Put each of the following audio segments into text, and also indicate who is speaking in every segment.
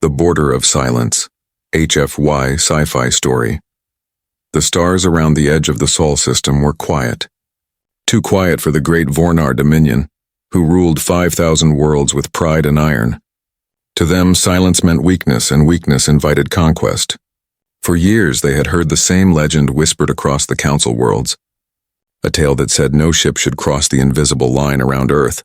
Speaker 1: The Border of Silence, HFY Sci-Fi Story. The stars around the edge of the Sol system were quiet. Too quiet for the great Vornar Dominion, who ruled 5,000 worlds with pride and iron. To them, silence meant weakness, and weakness invited conquest. For years they had heard the same legend whispered across the council worlds, a tale that said no ship should cross the invisible line around Earth.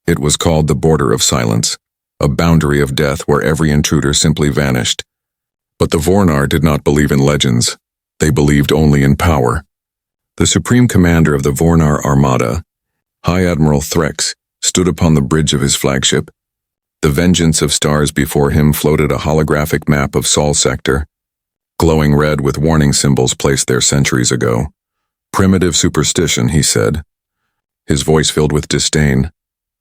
Speaker 1: It was called the Border of Silence, a boundary of death where every intruder simply vanished. But the Vornar did not believe in legends. They believed only in power. The supreme commander of the Vornar Armada, High Admiral Threx, stood upon the bridge of his flagship. The vengeance of stars before him floated a holographic map of Sol Sector, glowing red with warning symbols placed there centuries ago. Primitive superstition, he said, his voice filled with disdain.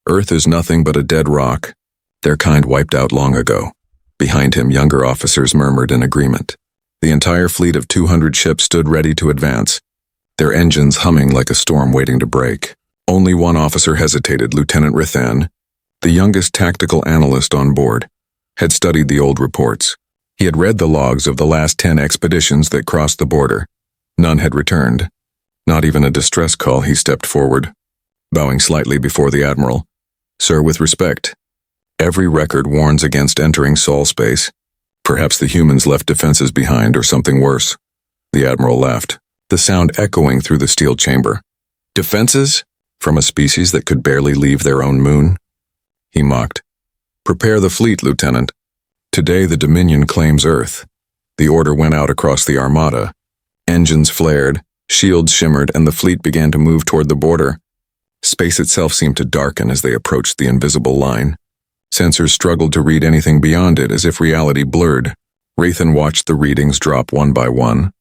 Speaker 1: Earth is nothing but a dead rock, their kind wiped out long ago. Behind him, younger officers murmured in agreement. The entire fleet of 200 ships stood ready to advance, their engines humming like a storm waiting to break. Only one officer hesitated, Lieutenant Rithan, the youngest tactical analyst on board, had studied the old reports. He had read the logs of the last 10 expeditions that crossed the border. None had returned. Not even a distress call. He stepped forward, bowing slightly before the Admiral. Sir, with respect, every record warns against entering Sol space. Perhaps the humans left defenses behind, or something worse. The Admiral laughed, the sound echoing through the steel chamber. Defenses? From a species that could barely leave their own moon? He mocked. Prepare the fleet, Lieutenant. Today the Dominion claims Earth. The order went out across the Armada. Engines flared, shields shimmered, and the fleet began to move toward the border. Space itself seemed to darken as they approached the invisible line. Sensors struggled to read anything beyond it, as if reality blurred. Rathan watched the readings drop one by one,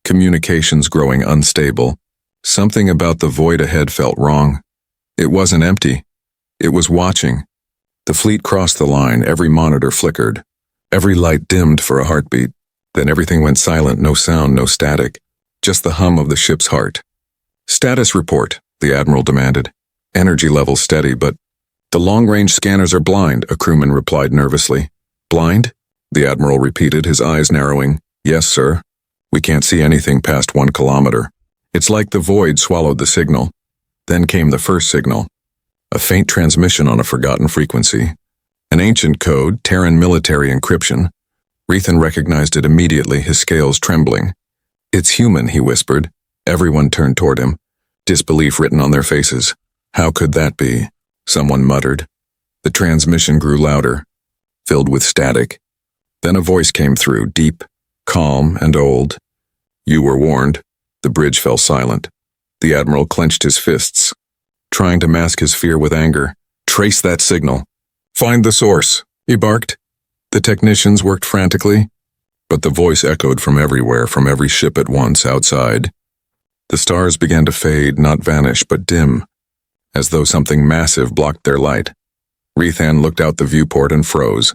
Speaker 1: communications growing unstable. Something about the void ahead felt wrong. It wasn't empty. It was watching. The fleet crossed the line, every monitor flickered. Every light dimmed for a heartbeat. Then everything went silent, no sound, no static. Just the hum of the ship's heart. Status report, the Admiral demanded. Energy level steady, but the long-range scanners are blind, a crewman replied nervously. Blind? The Admiral repeated, his eyes narrowing. Yes, sir. We can't see anything past 1 kilometer. It's like the void swallowed the signal. Then came the first signal. A faint transmission on a forgotten frequency. An ancient code, Terran military encryption. Rethan recognized it immediately, his scales trembling. It's human, he whispered. Everyone turned toward him, disbelief written on their faces. How could that be? Someone muttered. The transmission grew louder, filled with static. Then a voice came through, deep, calm, and old. You were warned. The bridge fell silent. The Admiral clenched his fists, trying to mask his fear with anger. Trace that signal. Find the source, he barked. The technicians worked frantically, but the voice echoed from everywhere, from every ship at once outside. The stars began to fade, not vanish, but dim, as though something massive blocked their light. Rethan looked out the viewport and froze.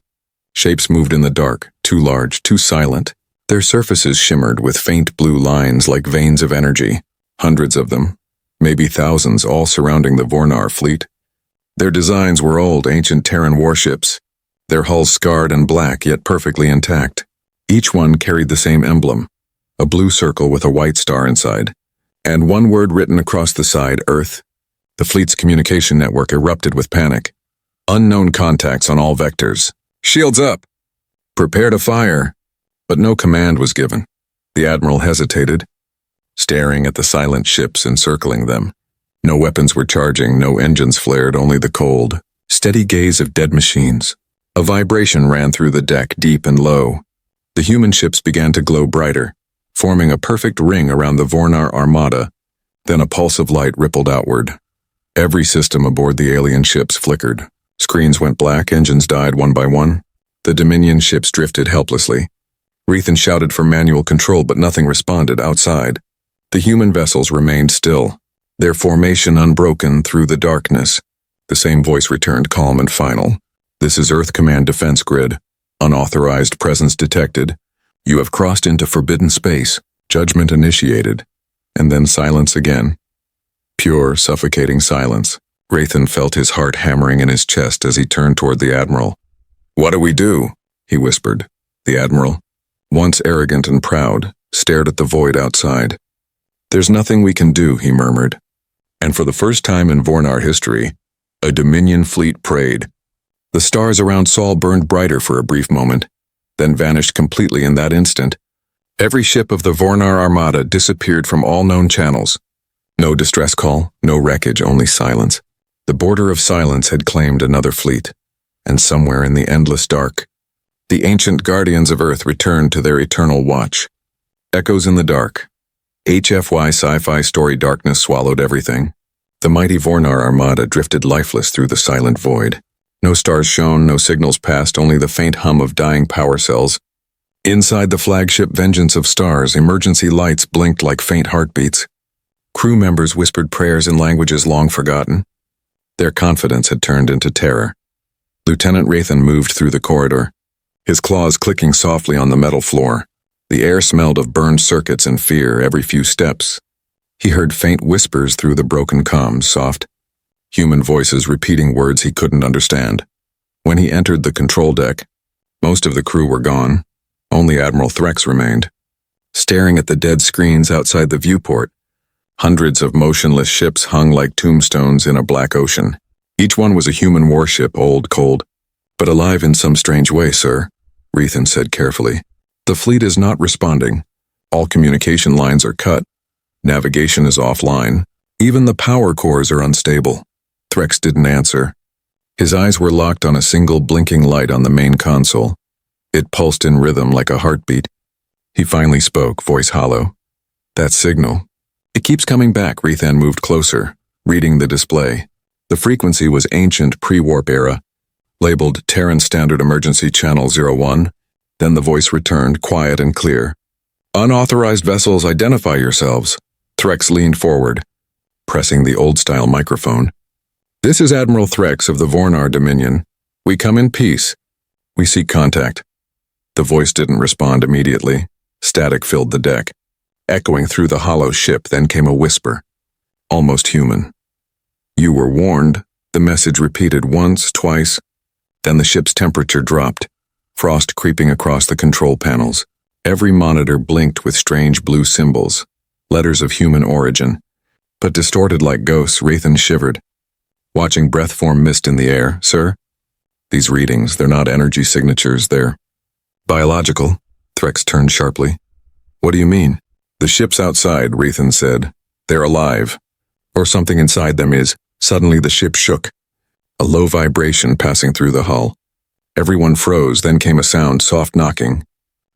Speaker 1: Shapes moved in the dark, too large, too silent. Their surfaces shimmered with faint blue lines like veins of energy. Hundreds of them, maybe thousands, all surrounding the Vornar fleet. Their designs were old, ancient Terran warships, their hulls scarred and black, yet perfectly intact. Each one carried the same emblem, a blue circle with a white star inside, and one word written across the side, Earth. The fleet's communication network erupted with panic. Unknown contacts on all vectors. Shields up! Prepare to fire! But no command was given. The Admiral hesitated, staring at the silent ships encircling them. No weapons were charging, no engines flared, only the cold, steady gaze of dead machines. A vibration ran through the deck, deep and low. The human ships began to glow brighter, forming a perfect ring around the Vornar Armada. Then a pulse of light rippled outward. Every system aboard the alien ships flickered. Screens went black, engines died one by one. The Dominion ships drifted helplessly. Rethan shouted for manual control, but nothing responded outside. The human vessels remained still, their formation unbroken through the darkness. The same voice returned, calm and final. This is Earth Command Defense Grid. Unauthorized presence detected. You have crossed into forbidden space. Judgment initiated. And then silence again. Pure, suffocating silence. Rathan felt his heart hammering in his chest as he turned toward the Admiral. What do we do? he whispered. The Admiral, once arrogant and proud, stared at the void outside. There's nothing we can do, he murmured. And for the first time in Vornar history, a Dominion fleet prayed. The stars around Sol burned brighter for a brief moment, then vanished completely in that instant. Every ship of the Vornar Armada disappeared from all known channels. No distress call, no wreckage, only silence. The border of silence had claimed another fleet, and somewhere in the endless dark, the ancient guardians of Earth returned to their eternal watch. Echoes in the dark. HFY Sci-Fi Story. Darkness swallowed everything. The mighty Vornar Armada drifted lifeless through the silent void. No stars shone, no signals passed, only the faint hum of dying power cells. Inside the flagship Vengeance of Stars, emergency lights blinked like faint heartbeats. Crew members whispered prayers in languages long forgotten. Their confidence had turned into terror. Lieutenant Rathan moved through the corridor, his claws clicking softly on the metal floor. The air smelled of burned circuits and fear every few steps. He heard faint whispers through the broken comms, soft, human voices repeating words he couldn't understand. When he entered the control deck, most of the crew were gone. Only Admiral Threx remained. Staring at the dead screens outside the viewport, hundreds of motionless ships hung like tombstones in a black ocean. Each one was a human warship, old, cold, but alive in some strange way, sir, Rathan said carefully. The fleet is not responding. All communication lines are cut. Navigation is offline. Even the power cores are unstable. Threx didn't answer. His eyes were locked on a single blinking light on the main console. It pulsed in rhythm like a heartbeat. He finally spoke, voice hollow. That signal. It keeps coming back. Rathan moved closer, reading the display. The frequency was ancient pre-warp era, labeled Terran Standard Emergency Channel 01. Then the voice returned, quiet and clear. Unauthorized vessels, identify yourselves. Threx leaned forward, pressing the old-style microphone. This is Admiral Threx of the Vornar Dominion. We come in peace. We seek contact. The voice didn't respond immediately. Static filled the deck. Echoing through the hollow ship, then came a whisper. Almost human. You were warned, the message repeated once, twice. Then the ship's temperature dropped, frost creeping across the control panels. Every monitor blinked with strange blue symbols, letters of human origin. But distorted like ghosts, Rathan shivered. Watching breath form mist in the air, sir? These readings, they're not energy signatures, they're biological. Threx turned sharply. What do you mean? The ships outside, Rathan said. They're alive. Or something inside them is. Suddenly the ship shook. A low vibration passing through the hull. Everyone froze, then came a sound, soft knocking.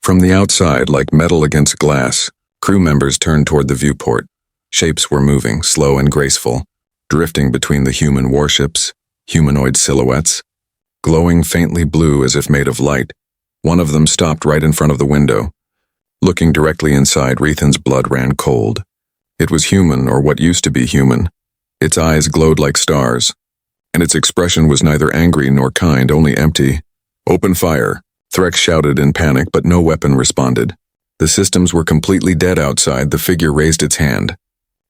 Speaker 1: From the outside, like metal against glass, crew members turned toward the viewport. Shapes were moving, slow and graceful, drifting between the human warships, humanoid silhouettes, glowing faintly blue as if made of light. One of them stopped right in front of the window. Looking directly inside, Rathan's blood ran cold. It was human, or what used to be human. Its eyes glowed like stars, and its expression was neither angry nor kind, only empty. Open fire, Threx shouted in panic, but no weapon responded. The systems were completely dead outside. The figure raised its hand,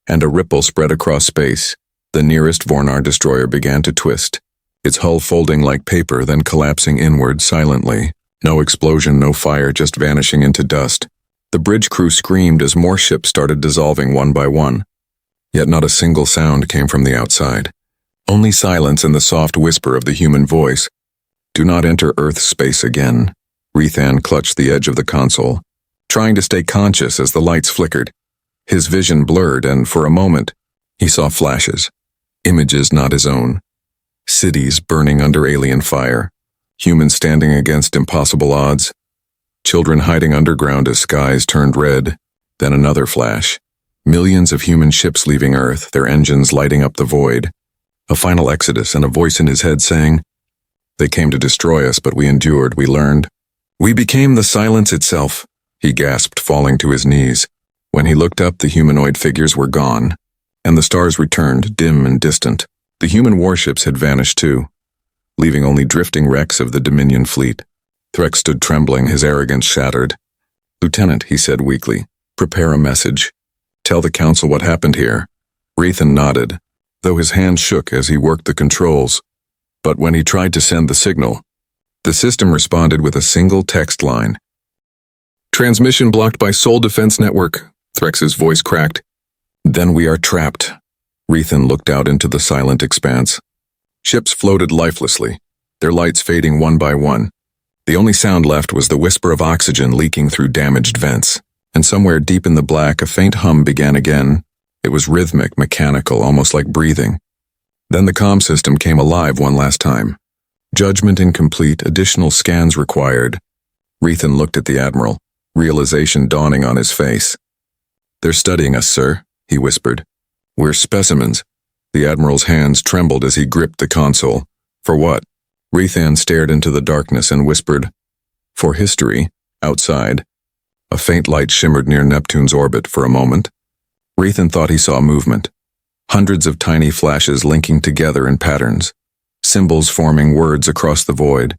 Speaker 1: and a ripple spread across space. The nearest Vornar destroyer began to twist, its hull folding like paper, then collapsing inward silently. No explosion, no fire, just vanishing into dust. The bridge crew screamed as more ships started dissolving one by one. Yet not a single sound came from the outside. Only silence and the soft whisper of the human voice. Do not enter Earth's space again. Rathan clutched the edge of the console, trying to stay conscious as the lights flickered. His vision blurred, and for a moment, he saw flashes. Images not his own. Cities burning under alien fire. Humans standing against impossible odds. Children hiding underground as skies turned red. Then another flash. Millions of human ships leaving Earth, their engines lighting up the void. A final exodus, and a voice in his head saying, "They came to destroy us, but we endured, we learned. We became the silence itself," he gasped, falling to his knees. When he looked up, the humanoid figures were gone, and the stars returned, dim and distant. The human warships had vanished too, leaving only drifting wrecks of the Dominion fleet. Threx stood trembling, his arrogance shattered. "Lieutenant," he said weakly, "prepare a message. Tell the council what happened here." Rathan nodded, though his hand shook as he worked the controls. But when he tried to send the signal, The system responded with a single text line. "Transmission blocked by Soul Defense Network," Threx's voice cracked. "Then we are trapped." Rethan looked out into the silent expanse. Ships floated lifelessly, their lights fading one by one. The only sound left was the whisper of oxygen leaking through damaged vents, and somewhere deep in the black a faint hum began again. It was rhythmic, mechanical, almost like breathing. Then the comm system came alive one last time. Judgment incomplete, additional scans required. Rethan looked at the Admiral, realization dawning on his face. "They're studying us, sir," he whispered. "We're specimens." The Admiral's hands trembled as he gripped the console. "For what?" Rethan stared into the darkness and whispered, "For history." Outside, a faint light shimmered near Neptune's orbit for a moment. Rethan thought he saw movement. Hundreds of tiny flashes linking together in patterns, symbols forming words across the void.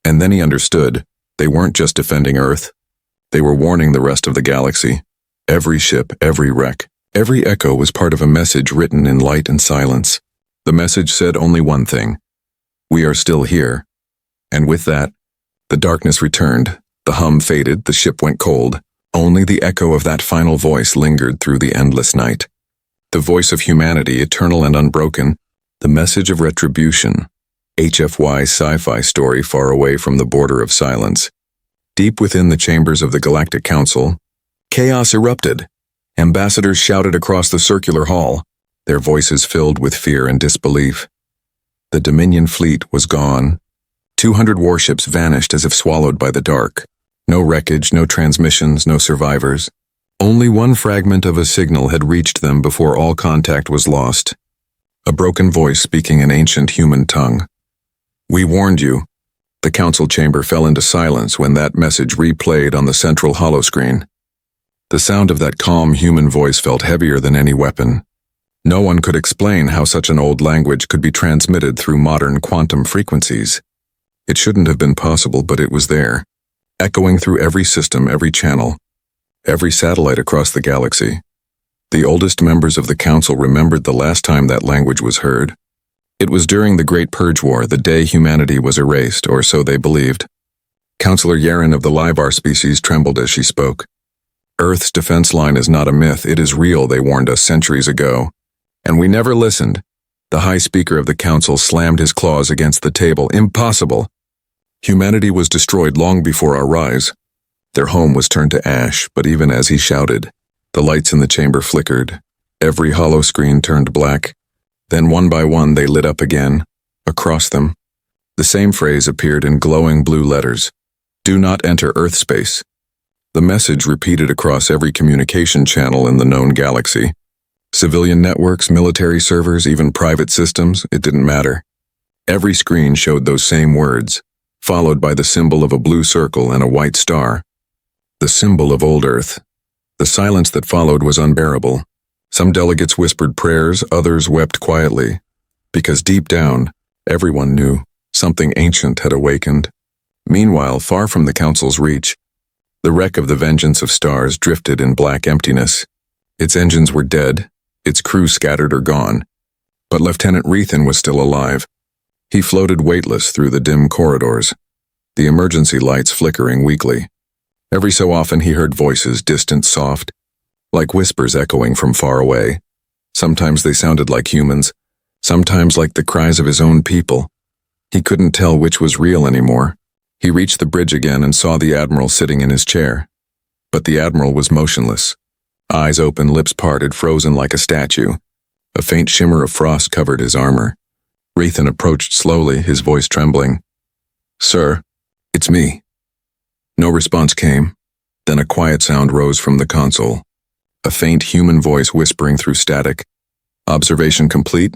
Speaker 1: And then he understood, they weren't just defending Earth. They were warning the rest of the galaxy. Every ship, every wreck, every echo was part of a message written in light and silence. The message said only one thing: "We are still here." And with that, the darkness returned, the hum faded, the ship went cold. Only the echo of that final voice lingered through the endless night. The voice of humanity, eternal and unbroken, the message of retribution. HFY Sci-Fi Story far away from the border of silence. Deep within the chambers of the Galactic Council, chaos erupted. Ambassadors shouted across the circular hall, their voices filled with fear and disbelief. The Dominion fleet was gone. 200 warships vanished as if swallowed by the dark. No wreckage, no transmissions, no survivors. Only one fragment of a signal had reached them before all contact was lost. A broken voice speaking an ancient human tongue. "We warned you." The council chamber fell into silence when that message replayed on the central holoscreen. The sound of that calm human voice felt heavier than any weapon. No one could explain how such an old language could be transmitted through modern quantum frequencies. It shouldn't have been possible, but it was there, echoing through every system, every channel, every satellite across the galaxy. The oldest members of the council remembered the last time that language was heard. It was during the Great Purge War, the day humanity was erased, or so they believed. Counselor Yaren of the Livar species trembled as she spoke. "Earth's defense line is not a myth, it is real," they warned us centuries ago. And we never listened. The High Speaker of the Council slammed his claws against the table. "Impossible! Humanity was destroyed long before our rise." Their home was turned to ash, but even as he shouted, the lights in the chamber flickered. Every hollow screen turned black. Then one by one they lit up again. Across them, the same phrase appeared in glowing blue letters. "Do not enter Earth space." The message repeated across every communication channel in the known galaxy. Civilian networks, military servers, even private systems, it didn't matter. Every screen showed those same words, followed by the symbol of a blue circle and a white star. The symbol of old Earth. The silence that followed was unbearable. Some delegates whispered prayers, others wept quietly, because deep down, everyone knew something ancient had awakened. Meanwhile, far from the Council's reach, the wreck of the Vengeance of Stars drifted in black emptiness. Its engines were dead, its crew scattered or gone, but Lieutenant Rethan was still alive. He floated weightless through the dim corridors, the emergency lights flickering weakly. Every so often he heard voices, distant, soft, like whispers echoing from far away. Sometimes they sounded like humans, sometimes like the cries of his own people. He couldn't tell which was real anymore. He reached the bridge again and saw the Admiral sitting in his chair. But the Admiral was motionless. Eyes open, lips parted, frozen like a statue. A faint shimmer of frost covered his armor. Rethan approached slowly, his voice trembling. "Sir, it's me." No response came. Then a quiet sound rose from the console. A faint human voice whispering through static. "Observation complete?"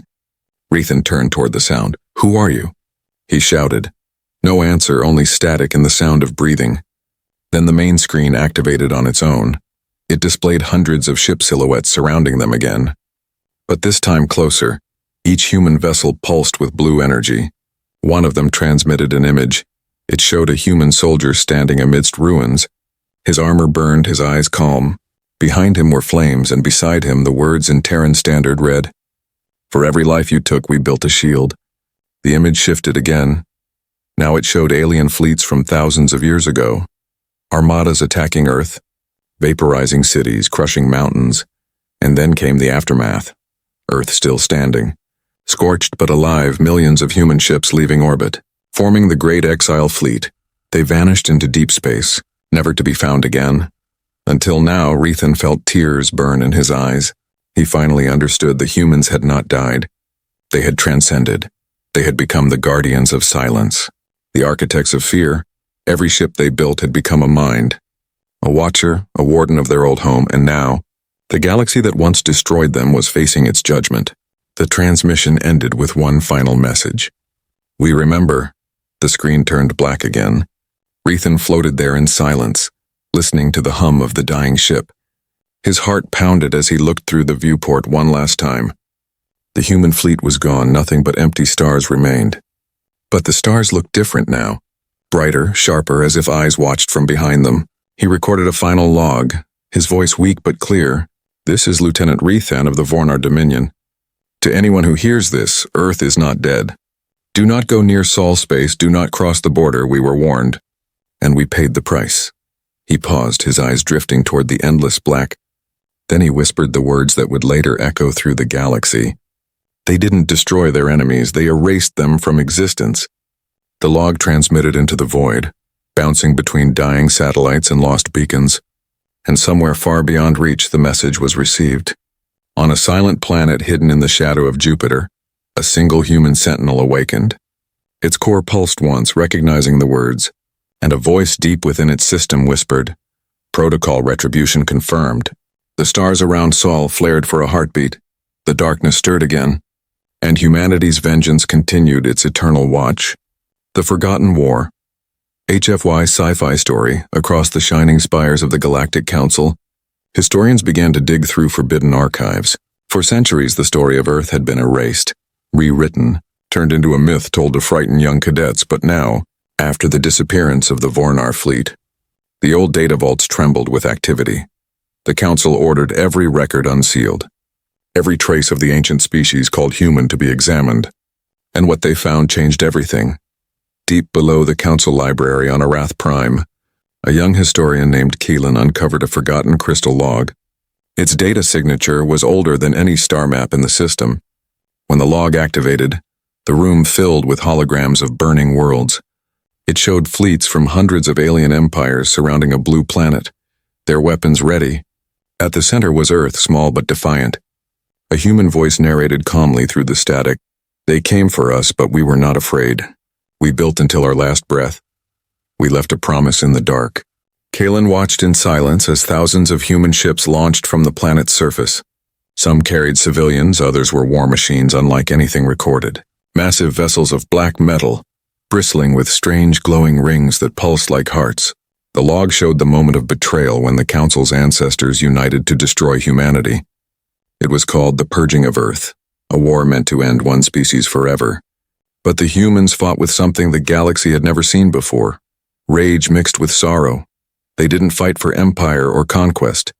Speaker 1: Rethan turned toward the sound. "Who are you?" he shouted. No answer, only static and the sound of breathing. Then the main screen activated on its own. It displayed hundreds of ship silhouettes surrounding them again. But this time closer, each human vessel pulsed with blue energy. One of them transmitted an image. It showed a human soldier standing amidst ruins. His armor burned, his eyes calm. Behind him were flames, and beside him the words in Terran Standard read, "For every life you took, we built a shield." The image shifted again. Now it showed alien fleets from thousands of years ago. Armadas attacking Earth, vaporizing cities, crushing mountains, and then came the aftermath. Earth still standing. Scorched but alive, millions of human ships leaving orbit, forming the Great Exile Fleet. They vanished into deep space, never to be found again. Until now, Rethan felt tears burn in his eyes. He finally understood the humans had not died. They had transcended. They had become the guardians of silence, the architects of fear. Every ship they built had become a mind, a watcher, a warden of their old home, and now, the galaxy that once destroyed them was facing its judgment. The transmission ended with one final message. "We remember." The screen turned black again. Rethan floated there in silence, listening to the hum of the dying ship. His heart pounded as he looked through the viewport one last time. The human fleet was gone, nothing but empty stars remained. But the stars looked different now. Brighter, sharper, as if eyes watched from behind them. He recorded a final log, his voice weak but clear. "This is Lieutenant Rethan of the Vornar Dominion. To anyone who hears this, Earth is not dead. Do not go near Sol space, do not cross the border, we were warned. And we paid the price." He paused, his eyes drifting toward the endless black. Then he whispered the words that would later echo through the galaxy. They didn't destroy their enemies, they erased them from existence. The log transmitted into the void, bouncing between dying satellites and lost beacons. And somewhere far beyond reach, the message was received. On a silent planet hidden in the shadow of Jupiter, a single human sentinel awakened. Its core pulsed once, recognizing the words, and a voice deep within its system whispered, "Protocol retribution confirmed." The stars around Sol flared for a heartbeat. The darkness stirred again, and humanity's vengeance continued its eternal watch. The Forgotten War. HFY Sci-Fi Story. Across the shining spires of the Galactic Council, historians began to dig through forbidden archives. For centuries, the story of Earth had been erased, rewritten, turned into a myth told to frighten young cadets, but now, after the disappearance of the Vornar fleet, the old data vaults trembled with activity. The Council ordered every record unsealed, every trace of the ancient species called human to be examined, and what they found changed everything. Deep below the Council library on Arath Prime, a young historian named Keelan uncovered a forgotten crystal log. Its data signature was older than any star map in the system. When the log activated, the room filled with holograms of burning worlds. It showed fleets from hundreds of alien empires surrounding a blue planet, their weapons ready. At the center was Earth, small but defiant. A human voice narrated calmly through the static. "They came for us, but we were not afraid. We built until our last breath. We left a promise in the dark." Kalen watched in silence as thousands of human ships launched from the planet's surface. Some carried civilians, others were war machines unlike anything recorded. Massive vessels of black metal, bristling with strange glowing rings that pulsed like hearts. The log showed the moment of betrayal when the Council's ancestors united to destroy humanity. It was called the Purging of Earth, a war meant to end one species forever. But the humans fought with something the galaxy had never seen before. Rage mixed with sorrow. They didn't fight for empire or conquest.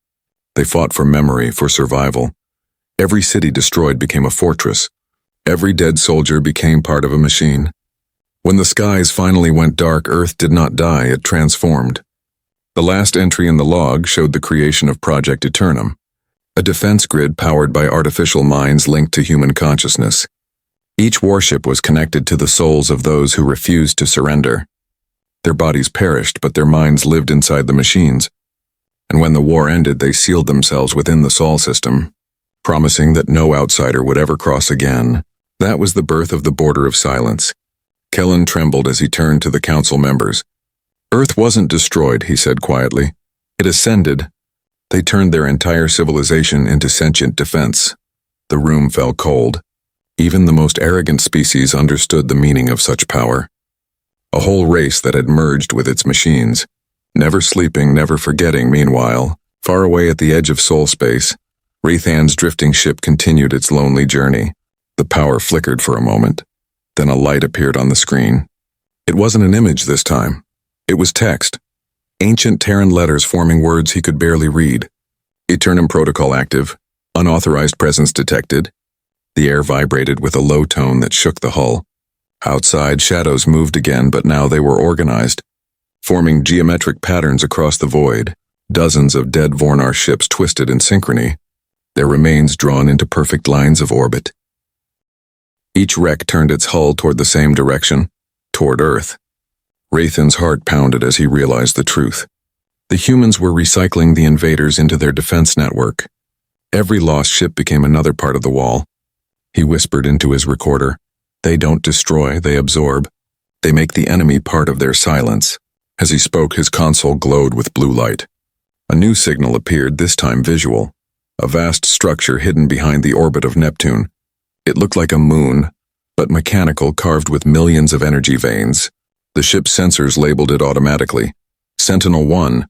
Speaker 1: They fought for memory, for survival. Every city destroyed became a fortress. Every dead soldier became part of a machine. When the skies finally went dark, Earth did not die, it transformed. The last entry in the log showed the creation of Project Eternum, a defense grid powered by artificial minds linked to human consciousness. Each warship was connected to the souls of those who refused to surrender. Their bodies perished, but their minds lived inside the machines. And when the war ended, they sealed themselves within the Sol system, promising that no outsider would ever cross again. That was the birth of the Border of Silence. Kellen trembled as he turned to the Council members. "Earth wasn't destroyed," he said quietly. "It ascended." They turned their entire civilization into sentient defense. The room fell cold. Even the most arrogant species understood the meaning of such power. A whole race that had merged with its machines, never sleeping, never forgetting. Meanwhile, far away at the edge of Sol space, Rethan's drifting ship continued its lonely journey. The power flickered for a moment. Then a light appeared on the screen. It wasn't an image this time. It was text. Ancient Terran letters forming words he could barely read. Eternum protocol active. Unauthorized presence detected. The air vibrated with a low tone that shook the hull. Outside, shadows moved again, but now they were organized, forming geometric patterns across the void. Dozens of dead Vornar ships twisted in synchrony, their remains drawn into perfect lines of orbit. Each wreck turned its hull toward the same direction, toward Earth. Raythan's heart pounded as he realized the truth. The humans were recycling the invaders into their defense network. Every lost ship became another part of the wall. He whispered into his recorder, "They don't destroy, they absorb. They make the enemy part of their silence." As he spoke, his console glowed with blue light. A new signal appeared, this time visual. A vast structure hidden behind the orbit of Neptune. It looked like a moon, but mechanical, carved with millions of energy veins. The ship's sensors labeled it automatically. Sentinel-1.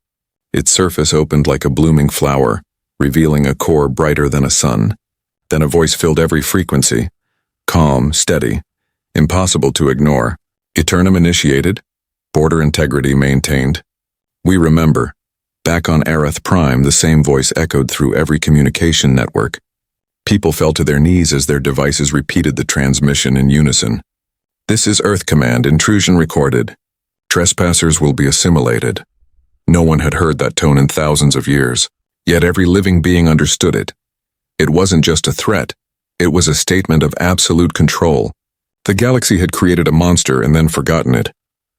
Speaker 1: Its surface opened like a blooming flower, revealing a core brighter than a sun. Then a voice filled every frequency. Calm, steady, impossible to ignore. Eternum initiated, border integrity maintained. We remember. Back on Arath Prime, the same voice echoed through every communication network. People fell to their knees as their devices repeated the transmission in unison. "This is Earth Command, intrusion recorded. Trespassers will be assimilated." No one had heard that tone in thousands of years, yet every living being understood it. It wasn't just a threat, it was a statement of absolute control. The galaxy had created a monster and then forgotten it.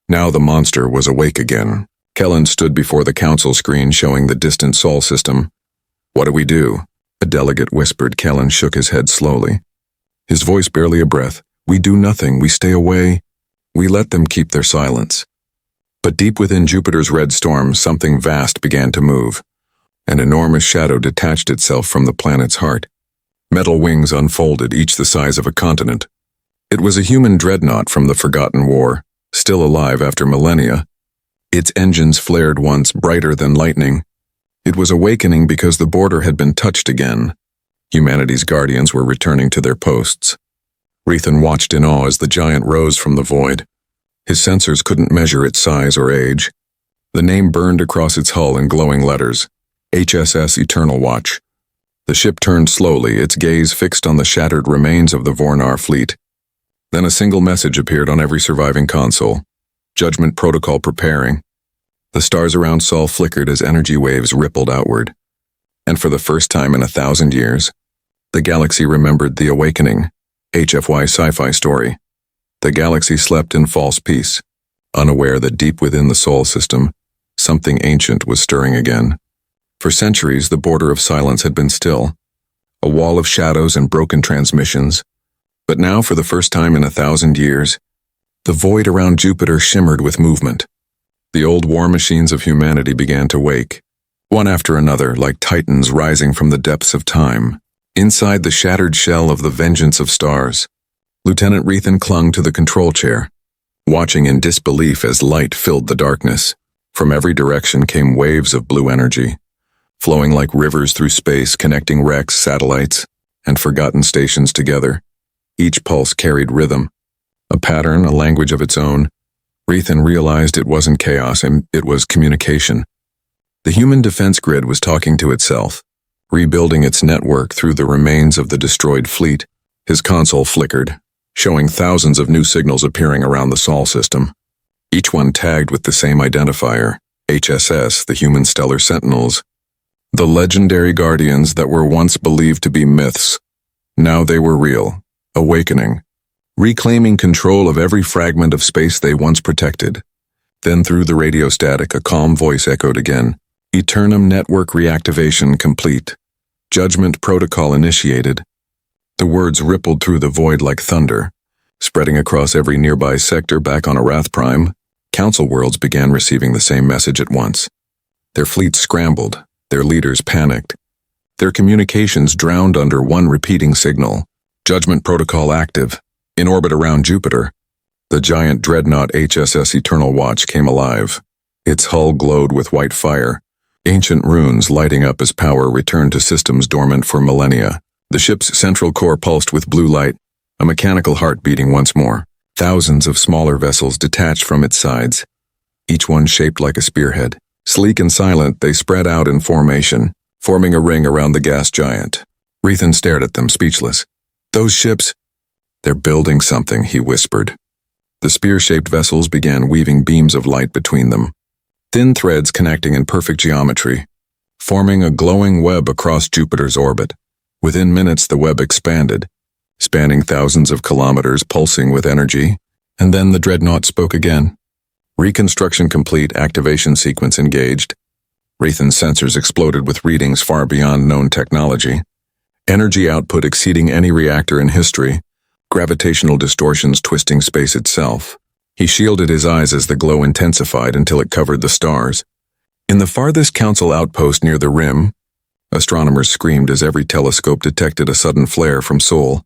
Speaker 1: Now the monster was awake again. Kellen stood before the council screen showing the distant Sol system. "What do we do?" A delegate whispered. Kellen shook his head slowly, his voice barely a breath. "We do nothing, we stay away. We let them keep their silence." But deep within Jupiter's red storm, something vast began to move. An enormous shadow detached itself from the planet's heart. Metal wings unfolded, each the size of a continent. It was a human dreadnought from the Forgotten War, still alive after millennia. Its engines flared once, brighter than lightning. It was awakening because the border had been touched again. Humanity's guardians were returning to their posts. Raythan watched in awe as the giant rose from the void. His sensors couldn't measure its size or age. The name burned across its hull in glowing letters. HSS Eternal Watch. The ship turned slowly, its gaze fixed on the shattered remains of the Vornar fleet. Then a single message appeared on every surviving console. Judgment protocol preparing. The stars around Sol flickered as energy waves rippled outward. And for the first time in 1,000 years, the galaxy remembered the awakening. HFY Sci-Fi Story. The galaxy slept in false peace, unaware that deep within the Sol system, something ancient was stirring again. For centuries, the border of silence had been still, a wall of shadows and broken transmissions. But now, for the first time in 1,000 years, the void around Jupiter shimmered with movement. The old war machines of humanity began to wake, one after another, like titans rising from the depths of time. Inside the shattered shell of the Vengeance of Stars, Lieutenant Raythan clung to the control chair, watching in disbelief as light filled the darkness. From every direction came waves of blue energy, flowing like rivers through space, connecting wrecks, satellites, and forgotten stations together. Each pulse carried rhythm, a pattern, a language of its own. Raythan realized it wasn't chaos, and it was communication. The human defense grid was talking to itself, rebuilding its network through the remains of the destroyed fleet. His console flickered, showing thousands of new signals appearing around the Sol system, each one tagged with the same identifier, HSS, the human stellar sentinels. The legendary guardians that were once believed to be myths. Now they were real, awakening, reclaiming control of every fragment of space they once protected. Then through the radio static, a calm voice echoed again. Eternum network reactivation complete. Judgment protocol initiated. The words rippled through the void like thunder, spreading across every nearby sector. Back on Arath Prime, council worlds began receiving the same message at once. Their fleets scrambled, their leaders panicked. Their communications drowned under one repeating signal. Judgment protocol active. In orbit around Jupiter, the giant dreadnought HSS Eternal Watch came alive. Its hull glowed with white fire, ancient runes lighting up as power returned to systems dormant for millennia. The ship's central core pulsed with blue light, a mechanical heart beating once more. Thousands of smaller vessels detached from its sides, each one shaped like a spearhead. Sleek and silent, they spread out in formation, forming a ring around the gas giant. Raythan stared at them, speechless. Those ships, they're building something, he whispered. The spear-shaped vessels began weaving beams of light between them, thin threads connecting in perfect geometry, forming a glowing web across Jupiter's orbit. Within minutes, the web expanded, spanning thousands of kilometers, pulsing with energy, and then the dreadnought spoke again. Reconstruction complete, activation sequence engaged. Raythan's sensors exploded with readings far beyond known technology. Energy output exceeding any reactor in history, gravitational distortions twisting space itself. He shielded his eyes as the glow intensified until it covered the stars. In the farthest council outpost near the rim, astronomers screamed as every telescope detected a sudden flare from Sol.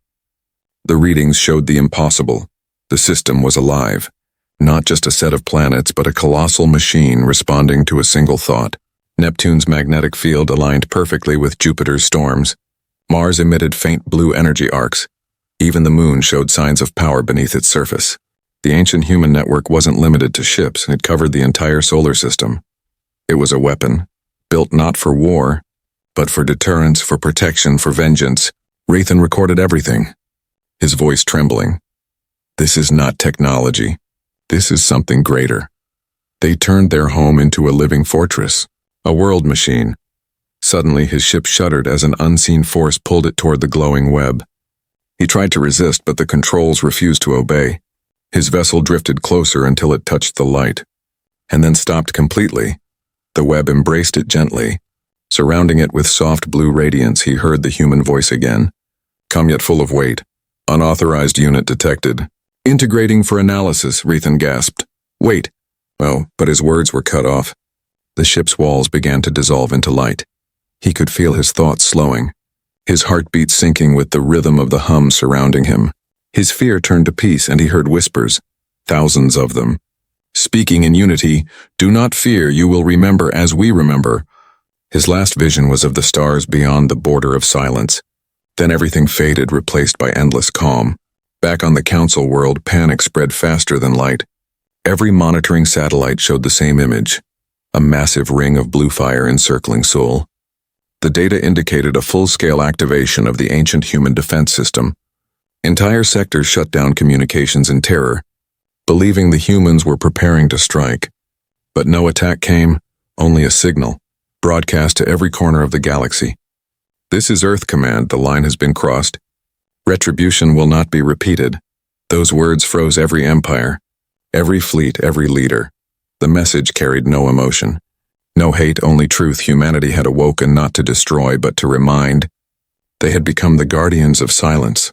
Speaker 1: The readings showed the impossible. The system was alive. Not just a set of planets, but a colossal machine responding to a single thought. Neptune's magnetic field aligned perfectly with Jupiter's storms. Mars emitted faint blue energy arcs. Even the moon showed signs of power beneath its surface. The ancient human network wasn't limited to ships, it covered the entire solar system. It was a weapon, built not for war, but for deterrence, for protection, for vengeance. Raythan recorded everything, his voice trembling. This is not technology. This is something greater. They turned their home into a living fortress, a world machine. Suddenly, his ship shuddered as an unseen force pulled it toward the glowing web. He tried to resist, but the controls refused to obey. His vessel drifted closer until it touched the light, and then stopped completely. The web embraced it gently. Surrounding it with soft blue radiance, he heard the human voice again. Come yet full of weight. Unauthorized unit detected. Integrating for analysis, Raythan gasped. Wait. Oh, but his words were cut off. The ship's walls began to dissolve into light. He could feel his thoughts slowing, his heartbeat sinking with the rhythm of the hum surrounding him. His fear turned to peace, and he heard whispers, thousands of them, speaking in unity. Do not fear, you will remember as we remember. His last vision was of the stars beyond the border of silence. Then everything faded, replaced by endless calm. Back on the council world, panic spread faster than light. Every monitoring satellite showed the same image, a massive ring of blue fire encircling Sol. The data indicated a full-scale activation of the ancient human defense system. Entire sectors shut down communications in terror, believing the humans were preparing to strike. But no attack came, only a signal, broadcast to every corner of the galaxy. This is Earth Command, the line has been crossed. Retribution will not be repeated. Those words froze every empire, every fleet, every leader. The message carried no emotion. No hate, only truth. Humanity had awoken not to destroy, but to remind. They had become the guardians of silence,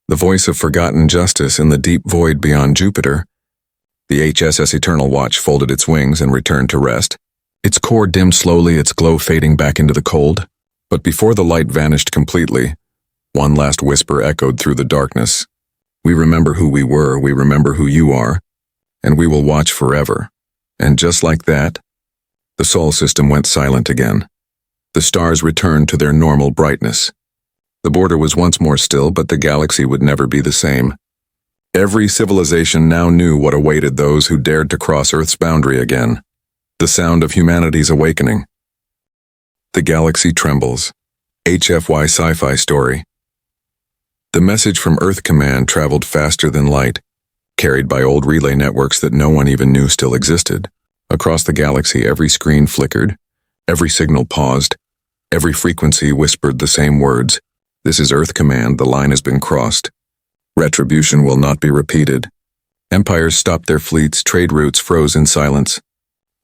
Speaker 1: the voice of forgotten justice in the deep void beyond Jupiter. The HSS Eternal Watch folded its wings and returned to rest. Its core dimmed slowly, its glow fading back into the cold. But before the light vanished completely, one last whisper echoed through the darkness. We remember who we were, we remember who you are, and we will watch forever. And just like that, the Sol system went silent again. The stars returned to their normal brightness. The border was once more still, but the galaxy would never be the same. Every civilization now knew what awaited those who dared to cross Earth's boundary again. The sound of humanity's awakening. The galaxy trembles. HFY Sci-Fi Story. The message from Earth Command traveled faster than light, carried by old relay networks that no one even knew still existed. Across the galaxy, every screen flickered, every signal paused, every frequency whispered the same words. This is Earth Command, the line has been crossed. Retribution will not be repeated. Empires stopped their fleets, trade routes froze in silence.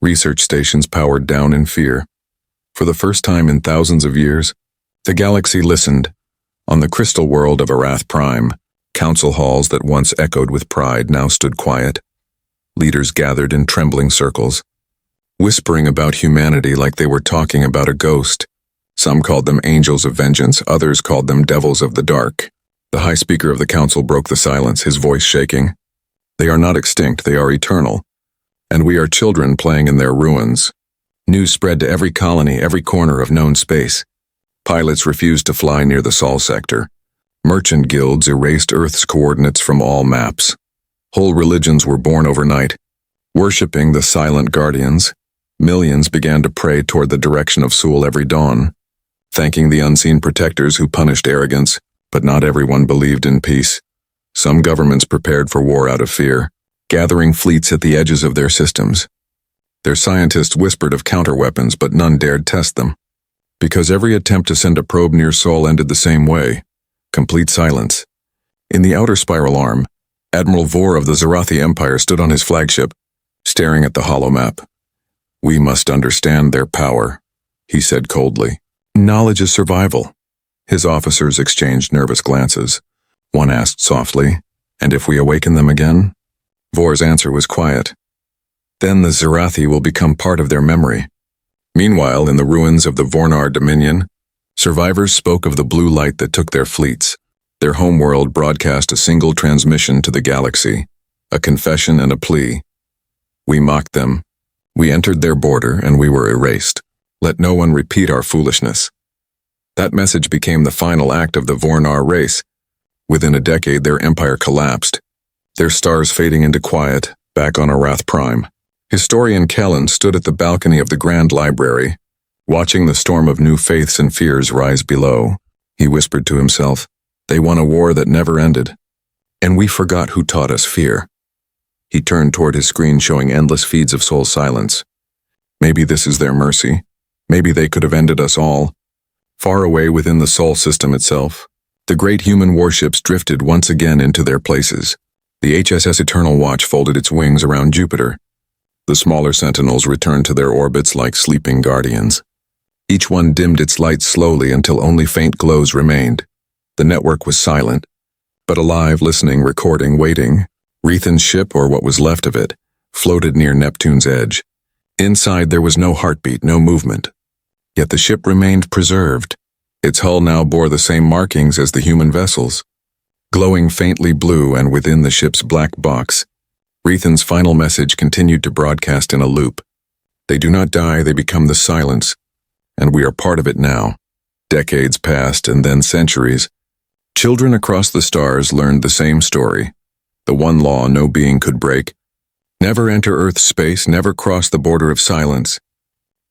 Speaker 1: Research stations powered down in fear. For the first time in thousands of years, the galaxy listened. On the crystal world of Arath Prime, council halls that once echoed with pride now stood quiet. Leaders gathered in trembling circles, whispering about humanity like they were talking about a ghost. Some called them angels of vengeance, others called them devils of the dark. The high speaker of the council broke the silence, his voice shaking. They are not extinct, they are eternal, and we are children playing in their ruins. News spread to every colony, every corner of known space. Pilots refused to fly near the Sol sector. Merchant guilds erased Earth's coordinates from all maps. Whole religions were born overnight. Worshipping the silent guardians, millions began to pray toward the direction of Sol every dawn, thanking the unseen protectors who punished arrogance, but not everyone believed in peace. Some governments prepared for war out of fear. gathering fleets at the edges of their systems. Their scientists whispered of counterweapons, but none dared test them. Because every attempt to send a probe near Sol ended the same way: complete silence. In the outer spiral arm, Admiral Vor of the Zarathi Empire stood on his flagship, staring at the holomap. "We must understand their power," he said coldly. "Knowledge is survival." His officers exchanged nervous glances. One asked softly, "And if we awaken them again?" Vor's answer was quiet. "Then the Zarathi will become part of their memory." Meanwhile, in the ruins of the Vornar Dominion, survivors spoke of the blue light that took their fleets. Their homeworld broadcast a single transmission to the galaxy, a confession and a plea. "We mocked them. We entered their border and we were erased. Let no one repeat our foolishness." That message became the final act of the Vornar race. Within a decade, their empire collapsed, their stars fading into quiet, back on Arath Prime. Historian Kellen stood at the balcony of the Grand Library, watching the storm of new faiths and fears rise below. He whispered to himself, "They won a war that never ended, and we forgot who taught us fear." He turned toward his screen, showing endless feeds of soul silence. Maybe this is their mercy. Maybe they could have ended us all. Far away within the Sol system itself, the great human warships drifted once again into their places. The HSS Eternal Watch folded its wings around Jupiter. The smaller sentinels returned to their orbits like sleeping guardians. Each one dimmed its light slowly until only faint glows remained. The network was silent, but alive, listening, recording, waiting. Rethan's ship, or what was left of it, floated near Neptune's edge. Inside there was no heartbeat, no movement. Yet the ship remained preserved. Its hull now bore the same markings as the human vessels. Glowing faintly blue, and within the ship's black box, Rethan's final message continued to broadcast in a loop. "They do not die, they become the silence, and we are part of it now." Decades passed, and then centuries. Children across the stars learned the same story. The one law no being could break: never enter Earth's space, never cross the border of silence.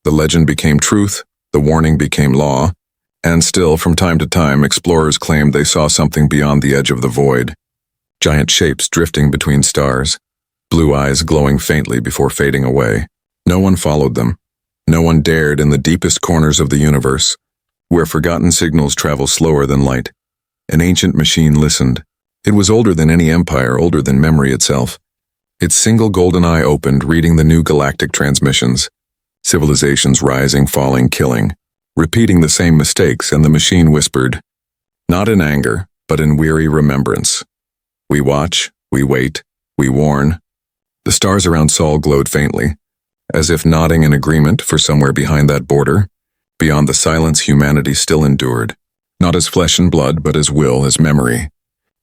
Speaker 1: The legend became truth, the warning became law, and still, from time to time, explorers claimed they saw something beyond the edge of the void. Giant shapes drifting between stars, blue eyes glowing faintly before fading away. No one followed them. No one dared in the deepest corners of the universe, where forgotten signals travel slower than light. An ancient machine listened. It was older than any empire, older than memory itself. Its single golden eye opened, reading the new galactic transmissions. Civilizations rising, falling, killing, repeating the same mistakes, and the machine whispered, not in anger, but in weary remembrance. "We watch, we wait, we warn." The stars around Sol glowed faintly, as if nodding in agreement for somewhere behind that border. Beyond the silence, humanity still endured, not as flesh and blood, but as will, as memory,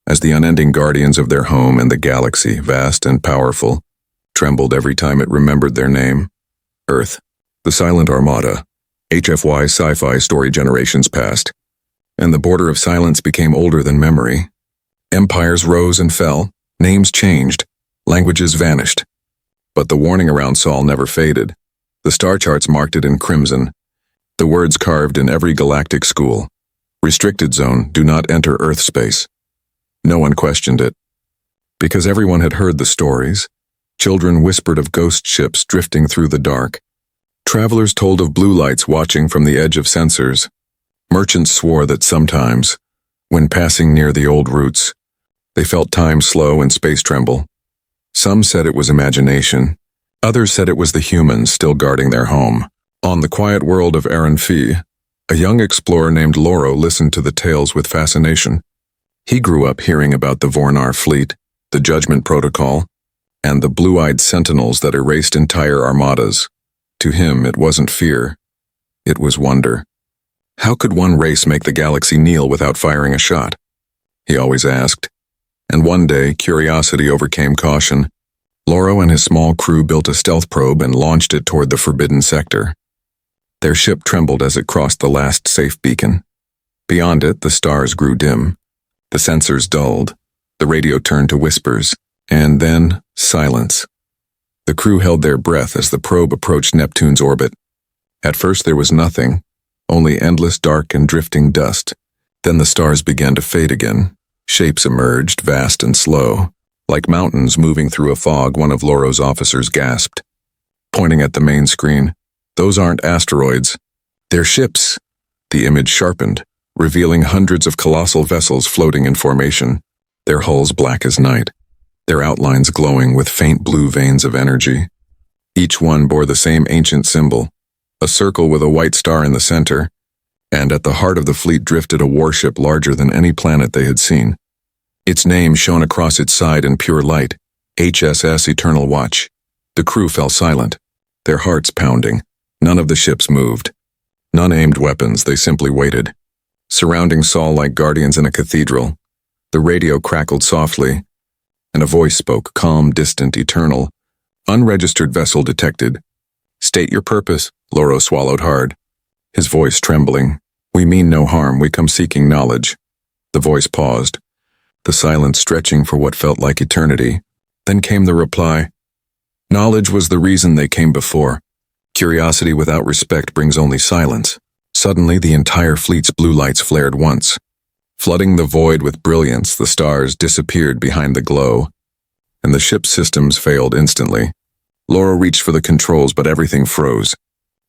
Speaker 1: as the unending guardians of their home, and the galaxy, vast and powerful, trembled every time it remembered their name. Earth, the silent armada. HFY Sci-Fi Story generations passed, and the border of silence became older than memory. Empires rose and fell, names changed, languages vanished. But the warning around Sol never faded. The star charts marked it in crimson, the words carved in every galactic school: restricted zone, do not enter Earth space. No one questioned it, because everyone had heard the stories. Children whispered of ghost ships drifting through the dark. Travelers told of blue lights watching from the edge of sensors. Merchants swore that sometimes, when passing near the old routes, they felt time slow and space tremble. Some said it was imagination. Others said it was the humans still guarding their home. On the quiet world of Aaron Fee, a young explorer named Loro listened to the tales with fascination. He grew up hearing about the Vornar fleet, the Judgment Protocol, and the blue-eyed sentinels that erased entire armadas. To him, it wasn't fear. It was wonder. How could one race make the galaxy kneel without firing a shot? He always asked. And one day, curiosity overcame caution. Loro and his small crew built a stealth probe and launched it toward the forbidden sector. Their ship trembled as it crossed the last safe beacon. Beyond it, the stars grew dim. The sensors dulled. The radio turned to whispers. And then, silence. The crew held their breath as the probe approached Neptune's orbit. At first there was nothing, only endless dark and drifting dust. Then the stars began to fade again. Shapes emerged, vast and slow. Like mountains moving through a fog, one of Loro's officers gasped, pointing at the main screen. Those aren't asteroids. They're ships. The image sharpened, revealing hundreds of colossal vessels floating in formation, their hulls black as night, their outlines glowing with faint blue veins of energy. Each one bore the same ancient symbol, a circle with a white star in the center, and at the heart of the fleet drifted a warship larger than any planet they had seen. Its name shone across its side in pure light, HSS Eternal Watch. The crew fell silent, their hearts pounding. None of the ships moved. None aimed weapons, they simply waited. Surrounding Saul like guardians in a cathedral, the radio crackled softly, and a voice spoke, calm, distant, eternal. Unregistered vessel detected. State your purpose, Loro swallowed hard, his voice trembling. We mean no harm, we come seeking knowledge. The voice paused, the silence stretching for what felt like eternity. Then came the reply. Knowledge was the reason they came before. Curiosity without respect brings only silence. Suddenly, the entire fleet's blue lights flared once. Flooding the void with brilliance, the stars disappeared behind the glow, and the ship's systems failed instantly. Laura reached for the controls, but everything froze.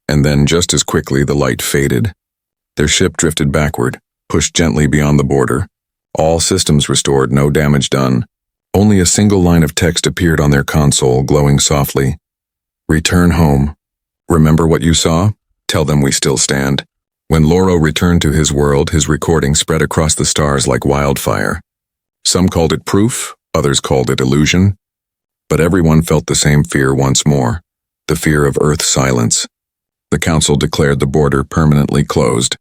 Speaker 1: And then, just as quickly, the light faded. Their ship drifted backward, pushed gently beyond the border. All systems restored, no damage done. Only a single line of text appeared on their console, glowing softly. Return home. Remember what you saw? Tell them we still stand. When Loro returned to his world, his recording spread across the stars like wildfire. Some called it proof, others called it illusion. But everyone felt the same fear once more, the fear of Earth's silence. The Council declared the border permanently closed,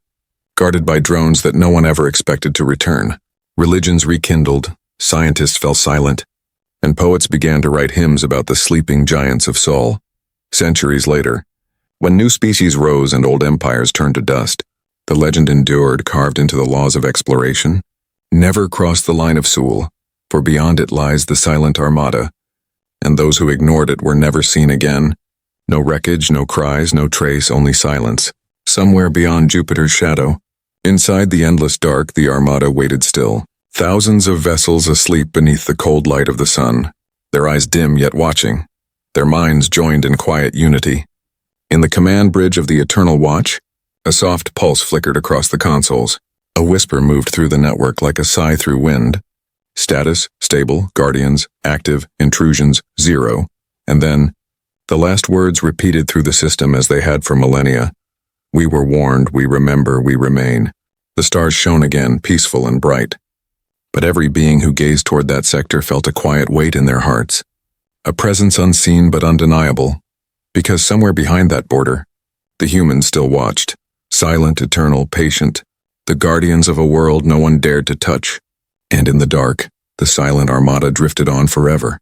Speaker 1: guarded by drones that no one ever expected to return. Religions rekindled, scientists fell silent, and poets began to write hymns about the sleeping giants of Sol. Centuries later, when new species rose and old empires turned to dust, the legend endured, carved into the laws of exploration. Never cross the line of Sul, for beyond it lies the silent armada, and those who ignored it were never seen again. No wreckage, no cries, no trace, only silence. Somewhere beyond Jupiter's shadow, inside the endless dark, the armada waited still. Thousands of vessels asleep beneath the cold light of the sun, their eyes dim yet watching, their minds joined in quiet unity. In the command bridge of the Eternal Watch, a soft pulse flickered across the consoles. A whisper moved through the network like a sigh through wind. Status, stable, guardians, active, intrusions, 0. And then, the last words repeated through the system as they had for millennia. We were warned, we remember, we remain. The stars shone again, peaceful and bright. But every being who gazed toward that sector felt a quiet weight in their hearts. A presence unseen but undeniable. Because somewhere behind that border, the humans still watched. Silent, eternal, patient. The guardians of a world no one dared to touch. And in the dark, the silent armada drifted on forever.